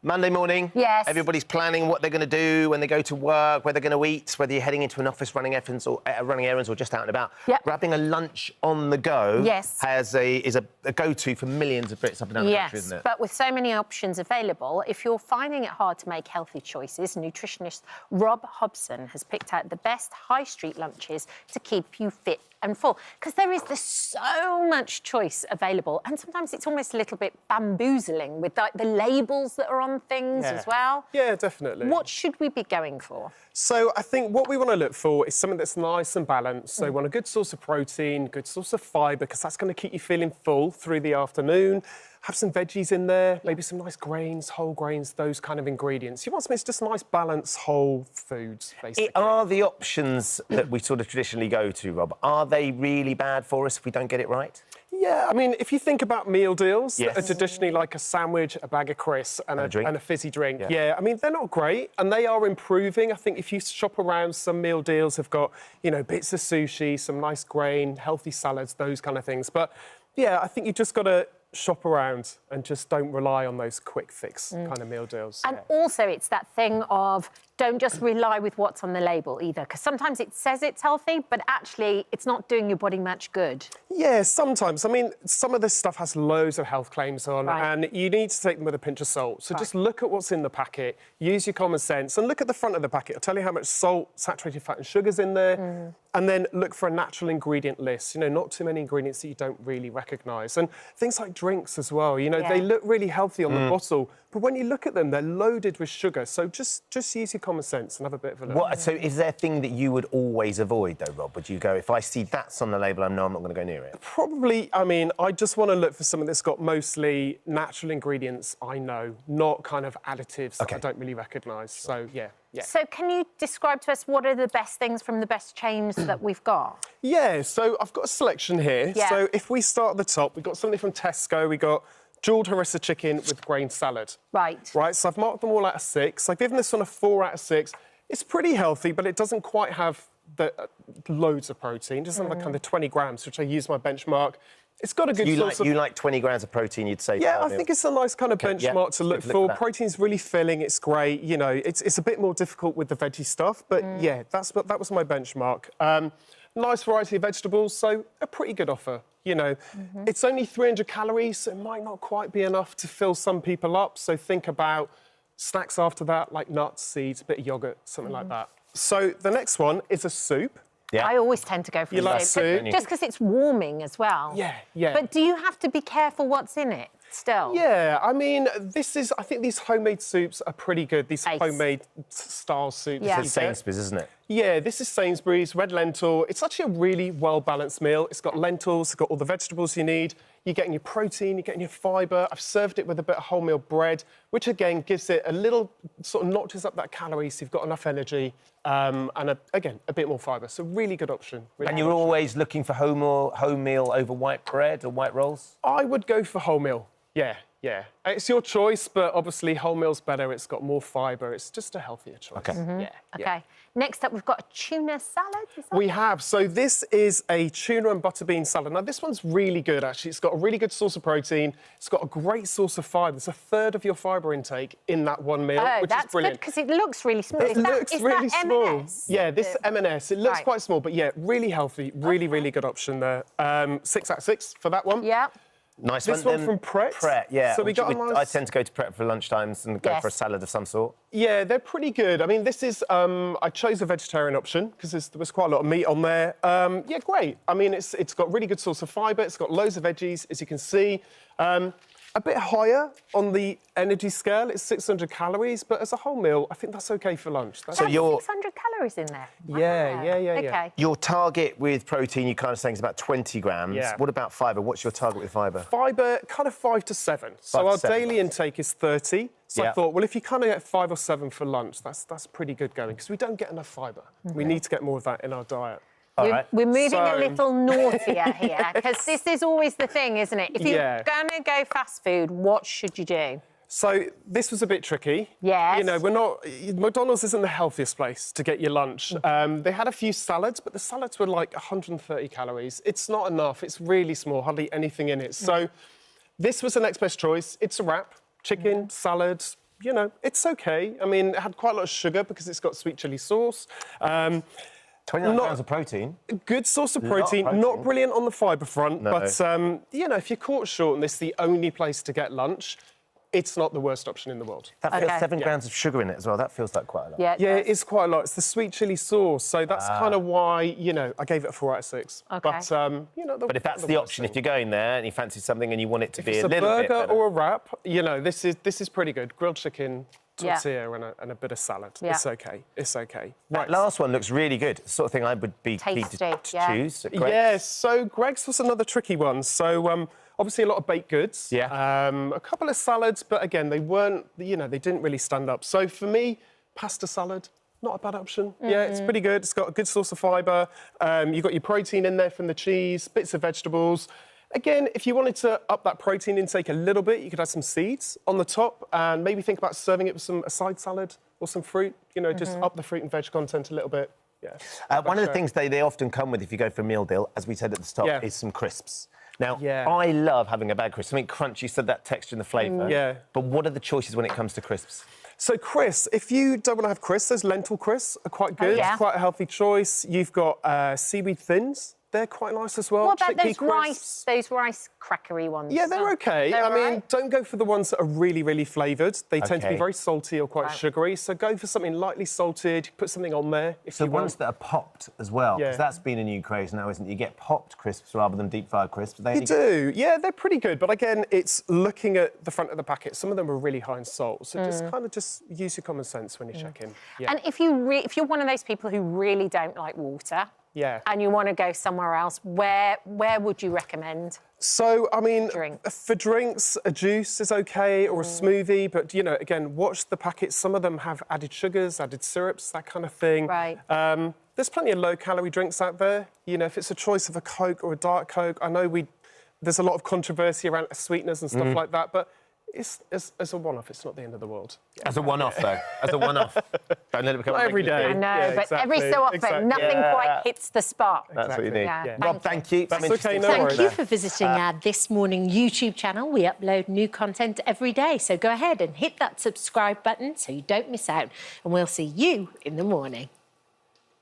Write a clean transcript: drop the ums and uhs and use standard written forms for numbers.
Monday morning. Yes. Everybody's planning what they're going to do when they go to work, where they're going to eat, whether you're heading into an office running errands or just out and about. Yep. Grabbing a lunch on the go is a go-to for millions of Brits up and down the country, isn't it? But with so many options available, if you're finding it hard to make healthy choices, nutritionist Rob Hobson has picked out the best high street lunches to keep you fit and full. Because there's so much choice available, and sometimes it's almost a little bit bamboozling with the labels that are on things as well. Yeah, definitely. What should we be going for? So I think what we want to look for is something that's nice and balanced. So we want a good source of protein, good source of fibre, because that's going to keep you feeling full through the afternoon. Have some veggies in there, maybe some nice grains, whole grains, those kind of ingredients. You want something that's just nice, balanced, whole foods, basically. Are the options that we sort of traditionally go to, Rob, are they really bad for us if we don't get it right? Yeah, I mean, if you think about meal deals that are traditionally like a sandwich, a bag of crisps and a fizzy drink, I mean, they're not great, and they are improving. I think if you shop around, some meal deals have got, you know, bits of sushi, some nice grain, healthy salads, those kind of things. But, yeah, I think you just got to shop around and just don't rely on those quick fix kind of meal deals. And also it's that thing of don't just rely with what's on the label either, because sometimes it says it's healthy, but actually it's not doing your body much good. Yeah, sometimes. I mean, some of this stuff has loads of health claims on, and you need to take them with a pinch of salt. So just look at what's in the packet, use your common sense, and look at the front of the packet. It'll tell you how much salt, saturated fat and sugars in there, and then look for a natural ingredient list. You know, not too many ingredients that you don't really recognise. And things like drinks as well, you know, they look really healthy on the bottle, but when you look at them, they're loaded with sugar. So just use your common sense and have a bit of a look. So is there a thing that you would always avoid, though, Rob? Would you go, if I see that's on the label, I'm not going to go near it? Probably, I mean, I just want to look for something that's got mostly natural ingredients I know, not kind of additives that I don't really recognise. So, yeah. So can you describe to us what are the best things from the best chains that we've got? Yeah, so I've got a selection here. Yeah. So if we start at the top, we've got something from Tesco. We've got jewelled harissa chicken with grain salad. Right. Right, so I've marked them all out of 6. I've given this one a 4 out of 6. It's pretty healthy, but it doesn't quite have the loads of protein. It doesn't have like kind of 20 grams, which I use my benchmark. It's got a good source of... You like 20 grams of protein, you'd say? Yeah, I think it's a nice kind of benchmark to look for. Protein's really filling, it's great. You know, it's a bit more difficult with the veggie stuff, but yeah, that was my benchmark. Nice variety of vegetables, so a pretty good offer. You know, it's only 300 calories, so it might not quite be enough to fill some people up. So think about snacks after that, like nuts, seeds, a bit of yoghurt, something like that. So the next one is a soup. Yeah. I always tend to go for soup. Just because it's warming as well. Yeah, yeah. But do you have to be careful what's in it still? Yeah, I mean, I think these homemade soups are pretty good, these homemade style soups. This is Sainsbury's, isn't it? Yeah, this is Sainsbury's, red lentil. It's actually a really well-balanced meal. It's got lentils, it's got all the vegetables you need. You're getting your protein, you're getting your fibre. I've served it with a bit of wholemeal bread, which, again, gives it a little, sort of notches up that calories, so you've got enough energy, and, again, a bit more fibre. So really good option. Really and you're always looking for wholemeal over white bread or white rolls? I would go for wholemeal, yeah. Yeah, it's your choice, but obviously wholemeal's better. It's got more fibre. It's just a healthier choice. Okay. Okay. Next up, we've got a tuna salad. We have. So this is a tuna and butter bean salad. Now, this one's really good, actually. It's got a really good source of protein. It's got a great source of fibre. It's a third of your fibre intake in that one meal, which is brilliant. Because it looks really small. It looks really small. M&S? Yeah, this M&S. It looks quite small, but yeah, really healthy. Really, really good option there. 6 out of 6 for that one. Yeah. Nice this one from Pret. Pret, yeah. So I tend to go to Pret for lunchtimes and go for a salad of some sort. Yeah, they're pretty good. I mean, this is... I chose a vegetarian option because there was quite a lot of meat on there. Yeah, great. I mean, it's got really good source of fibre. It's got loads of veggies, as you can see. A bit higher on the energy scale. It's 600 calories, but as a whole meal, I think that's OK for lunch. That's 600 calories in there? Yeah. OK. Your target with protein, you're kind of saying, is about 20 grams. Yeah. What about fibre? What's your target with fibre? Fibre, kind of 5 to 7. So our daily intake is 30. So I thought, well, if you kind of get 5 or 7 for lunch, that's pretty good going, because we don't get enough fibre. We need to get more of that in our diet. We're moving a little naughtier here, because this is always the thing, isn't it? If you're going to go fast food, what should you do? So this was a bit tricky. Yes. You know, McDonald's isn't the healthiest place to get your lunch. They had a few salads, but the salads were like 130 calories. It's not enough. It's really small, hardly anything in it. So this was the next best choice. It's a wrap, chicken, salad, you know, it's okay. I mean, it had quite a lot of sugar because it's got sweet chilli sauce. 29 grams of protein. Good source of protein. Not brilliant on the fibre front, but, you know, if you're caught short and this is the only place to get lunch, it's not the worst option in the world. That feels 7 grams of sugar in it as well. That feels like quite a lot. Yeah, it is quite a lot. It's the sweet chilli sauce, so that's kind of why, you know, I gave it a 4 out of 6. Okay. But, you know, but if that's the option, if you're going there and you fancy something and you want it to be a little bit better, better, or a wrap, you know, this is pretty good. Grilled chicken, tortilla, and a bit of salad. Yeah. It's okay. It's okay. That last one looks really good. The sort of thing I would be keen to choose. Yes. So Greg's was another tricky one. So obviously a lot of baked goods. Yeah. A couple of salads, but again, they weren't. You know, they didn't really stand up. So for me, pasta salad. Not a bad option. Yeah, it's pretty good. It's got a good source of fibre. You've got your protein in there from the cheese, bits of vegetables. Again, if you wanted to up that protein intake a little bit, you could add some seeds on the top and maybe think about serving it with a side salad or some fruit, you know, just up the fruit and veg content a little bit. Yeah. One of the things they often come with if you go for a meal deal, as we said at the top, is some crisps. Now, I love having a bag of crisps. Something crunchy, you said that texture and the flavour. Yeah. But what are the choices when it comes to crisps? So crisps, if you don't want to have crisps, those lentil crisps are quite good. It's quite a healthy choice. You've got seaweed thins. They're quite nice as well. What about those rice crackery ones? Yeah, they're okay. I mean, don't go for the ones that are really, really flavoured. They tend to be very salty or quite sugary. So go for something lightly salted. Put something on there if you want. So ones that are popped as well, because that's been a new craze now, isn't it? You get popped crisps rather than deep-fried crisps. You do. Yeah, they're pretty good. But again, it's looking at the front of the packet. Some of them are really high in salt. So just use your common sense when you check in. Yeah. And if you're one of those people who really don't like water, and you want to go somewhere else, where would you recommend? So, I mean, for drinks, a juice is okay, or a smoothie, but, you know, again, watch the packets. Some of them have added sugars, added syrups, that kind of thing. Right. There's plenty of low-calorie drinks out there. You know, if it's a choice of a Coke or a Diet Coke, I know there's a lot of controversy around sweeteners and stuff like that, but as a one-off, it's not the end of the world. As a one-off, though. As a one-off. Don't let it become every day. I know, but every so often, nothing quite hits the spot. That's what you need. Yeah. Rob, thank you. That's okay, no Thank you for visiting our This Morning YouTube channel. We upload new content every day, so go ahead and hit that subscribe button so you don't miss out, and we'll see you in the morning.